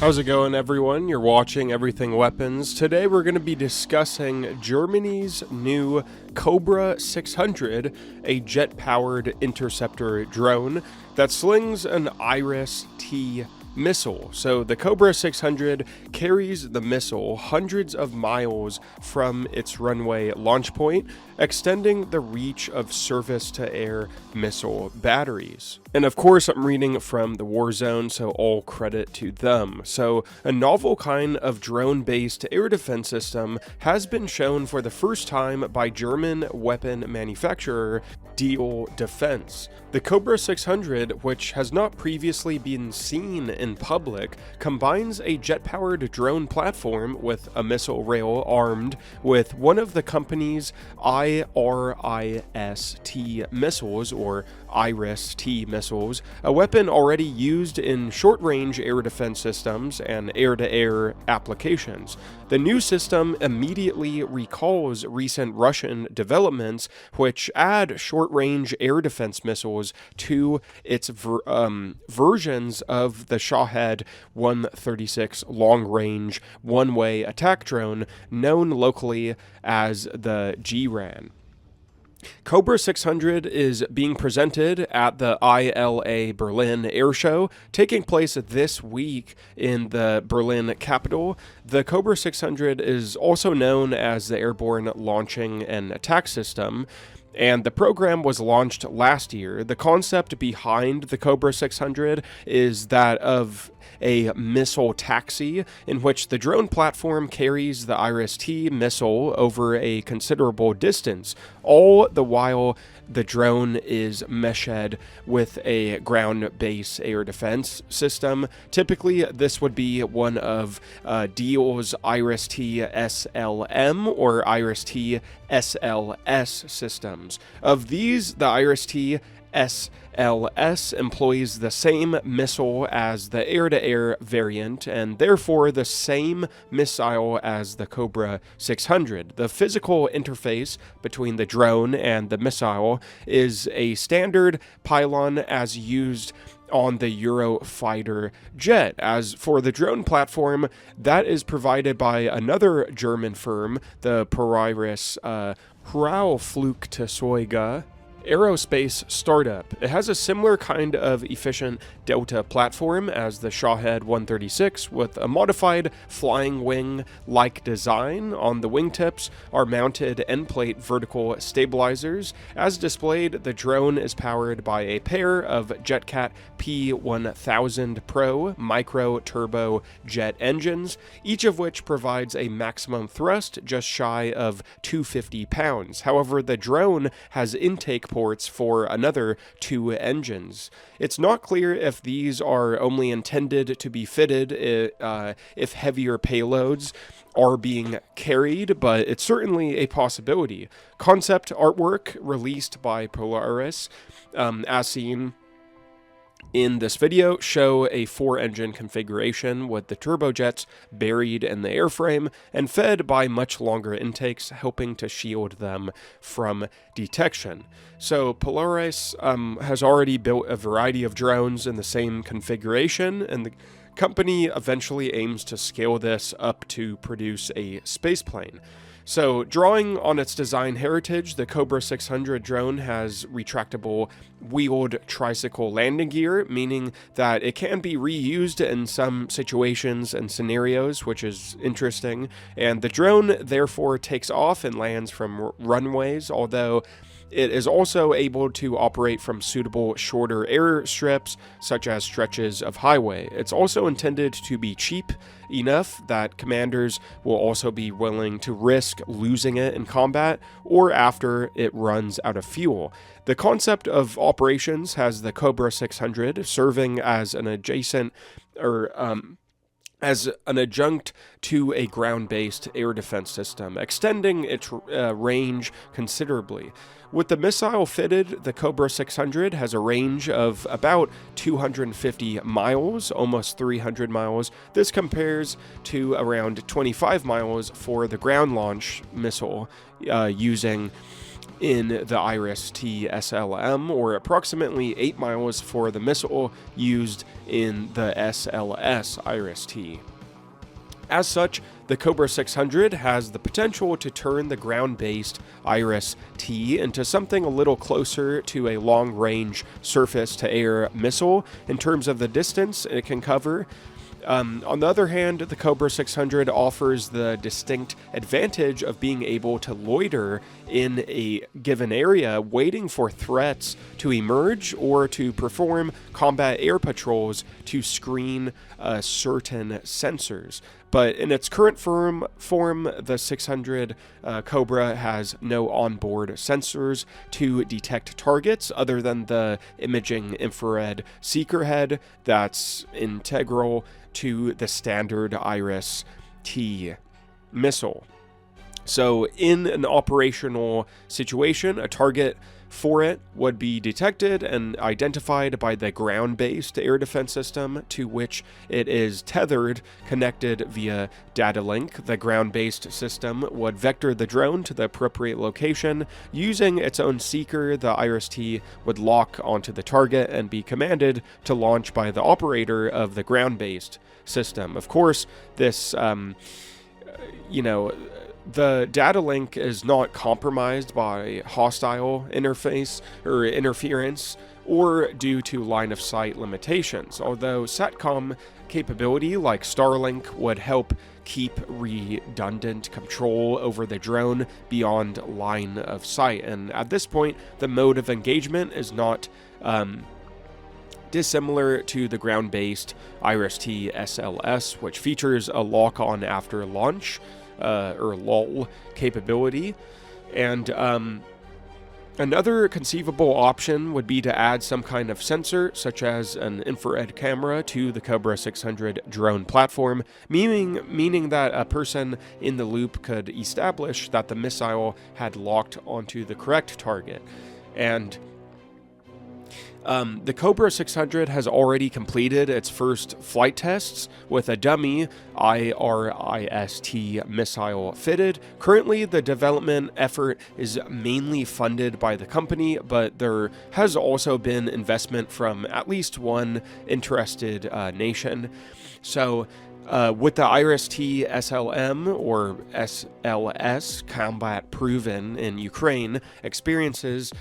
How's it going, everyone? You're watching Everything Weapons. Today we're going to be discussing Germany's new Cobra 600, a jet-powered interceptor drone that slings an Iris-T missile. So the Cobra 600 carries the missile hundreds of miles from its runway launch point, extending the reach of surface-to-air missile batteries. And of course, I'm reading from the Warzone, so all credit to them. So a novel kind of drone-based air defense system has been shown for the first time by German weapon manufacturer Diehl Defense. The Cobra 600, which has not previously been seen in public, combines a jet-powered drone platform with a missile rail armed with one of the company's IRIS-T missiles, or Iris-T missiles, a weapon already used in short-range air defense systems and air-to-air applications. The new system immediately recalls recent Russian developments, which add short-range air defense missiles to its versions of the Shahed 136 long-range one-way attack drone, known locally as the GRAN. Cobra 600 is being presented at the ILA Berlin Air Show, taking place this week in the Berlin capital. The Cobra 600 is also known as the Airborne Launching and Attack System, and the program was launched last year. The concept behind the Cobra 600 is that of a missile taxi, in which the drone platform carries the Iris-T missile over a considerable distance, all the while the drone is meshed with a ground-based air defense system. Typically, this would be one of Diehl's Iris-T SLM or Iris-T SLS systems. Of these, the Iris-T SLS employs the same missile as the air-to-air variant, and therefore the same missile as the Cobra 600. The physical interface between the drone and the missile is a standard pylon as used on the Eurofighter jet. As for the drone platform, that is provided by another German firm, the Polaris Flugzeuge aerospace startup. It has a similar kind of efficient Delta platform as the Shahed 136 with a modified flying wing-like design. On the wingtips are mounted end-plate vertical stabilizers. As displayed, the drone is powered by a pair of JetCat P1000 Pro micro-turbo jet engines, each of which provides a maximum thrust just shy of 250 pounds. However, the drone has intake ports for another 2 engines. It's not clear if these are only intended to be fitted if heavier payloads are being carried, but it's certainly a possibility. Concept artwork released by Polaris, as seen in this video, show a 4-engine configuration with the turbojets buried in the airframe and fed by much longer intakes, helping to shield them from detection. So Polaris has already built a variety of drones in the same configuration, and the company eventually aims to scale this up to produce a spaceplane. So, drawing on its design heritage, the Cobra 600 drone has retractable wheeled tricycle landing gear, meaning that it can be reused in some situations and scenarios, which is interesting. And the drone therefore takes off and lands from runways, although it is also able to operate from suitable shorter airstrips, such as stretches of highway. It's also intended to be cheap enough that commanders will also be willing to risk losing it in combat or after it runs out of fuel. The concept of operations has the Cobra 600 serving as an adjacent as an adjunct to a ground-based air defense system, extending its range considerably. With the missile fitted, the Cobra 600 has a range of about 250 miles, almost 300 miles. This compares to around 25 miles for the ground launch missile using in the IRIS-T SLM, or approximately 8 miles for the missile used in the SLS IRIS-T. As such, the Cobra 600 has the potential to turn the ground-based IRIS-T into something a little closer to a long-range surface-to-air missile in terms of the distance it can cover. On the other hand, the Cobra 600 offers the distinct advantage of being able to loiter in a given area, waiting for threats to emerge or to perform combat air patrols to screen certain sensors. But in its current form, the 600 Cobra has no onboard sensors to detect targets other than the imaging infrared seeker head that's integral to the standard IRIS-T missile. So in an operational situation, a target for it would be detected and identified by the ground-based air defense system to which it is tethered, connected via data link. The ground-based system would vector the drone to the appropriate location. Using its own seeker, the IRIS-T would lock onto the target and be commanded to launch by the operator of the ground-based system. Of course, this, the data link is not compromised by hostile interface or interference or due to line of sight limitations, although SATCOM capability like Starlink would help keep redundant control over the drone beyond line of sight. And at this point, the mode of engagement is not dissimilar to the ground-based IRIS-T SLS, which features a lock-on after launch, or LOL capability. And another conceivable option would be to add some kind of sensor, such as an infrared camera, to the Cobra 600 drone platform, meaning that a person in the loop could establish that the missile had locked onto the correct target. And the Cobra 600 has already completed its first flight tests with a dummy IRIS-T missile fitted. Currently, the development effort is mainly funded by the company, but there has also been investment from at least one interested nation. So, with the IRIS-T SLM or SLS combat proven in Ukraine, experiences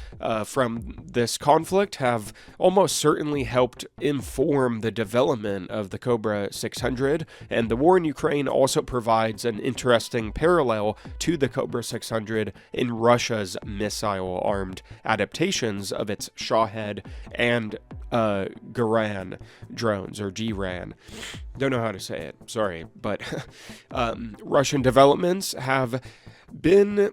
from this conflict have almost certainly helped inform the development of the Cobra 600, and the war in Ukraine also provides an interesting parallel to the Cobra 600 in Russia's missile-armed adaptations of its Shahed and Garan drones, or GRAN. Don't know how to say it, sorry, but Russian developments have been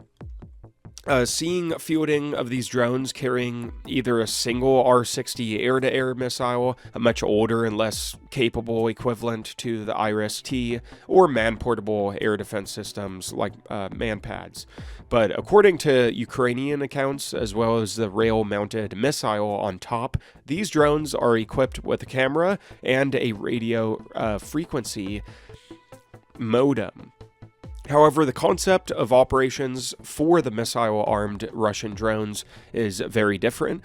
seeing fielding of these drones carrying either a single R-60 air-to-air missile, a much older and less capable equivalent to the IRIS-T, or man-portable air defense systems like MANPADS. But according to Ukrainian accounts, as well as the rail-mounted missile on top, these drones are equipped with a camera and a radio frequency modem. However, the concept of operations for the missile-armed Russian drones is very different.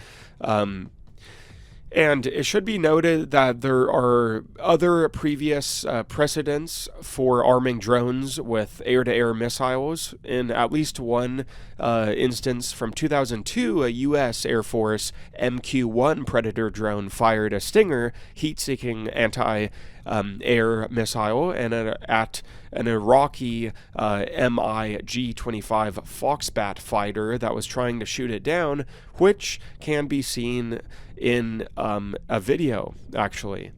And it should be noted that there are other previous precedents for arming drones with air-to-air missiles. In at least one instance from 2002, a U.S. Air Force MQ-1 Predator drone fired a Stinger heat-seeking anti-air missile and at an Iraqi MiG-25 Foxbat fighter that was trying to shoot it down, which can be seen in a video, actually.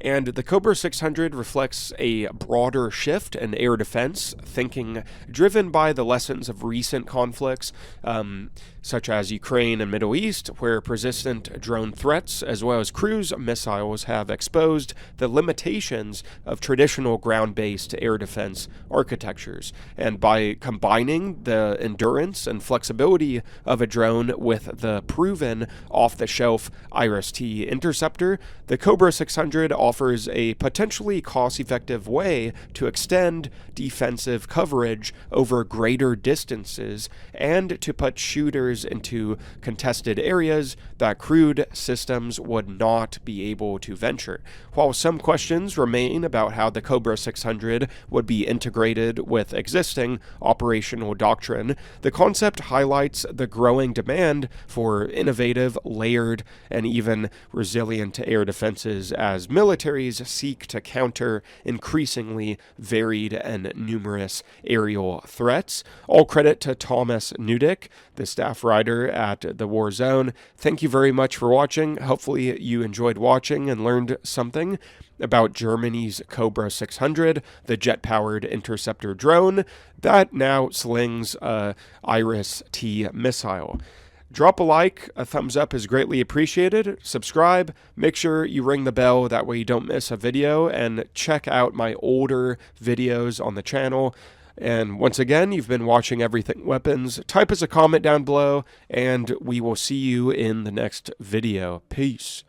And the Cobra 600 reflects a broader shift in air defense thinking driven by the lessons of recent conflicts, such as Ukraine and Middle East, where persistent drone threats as well as cruise missiles have exposed the limitations of traditional ground-based air defense architectures. And by combining the endurance and flexibility of a drone with the proven off-the-shelf Iris-T Interceptor, the Cobra 600 offers a potentially cost-effective way to extend defensive coverage over greater distances and to put shooters into contested areas that crewed systems would not be able to venture. While some questions remain about how the Cobra 600 would be integrated with existing operational doctrine, the concept highlights the growing demand for innovative, layered, and even resilient air defenses as militaries seek to counter increasingly varied and numerous aerial threats. All credit to Thomas Nudik, the staff writer at The War Zone. Thank you very much for watching. Hopefully you enjoyed watching and learned something about Germany's Cobra 600, the jet-powered interceptor drone that now slings a Iris-T missile. Drop a like, a thumbs up is greatly appreciated, subscribe, make sure you ring the bell, that way you don't miss a video, and check out my older videos on the channel. And once again, you've been watching Everything Weapons. Type us a comment down below, and we will see you in the next video. Peace.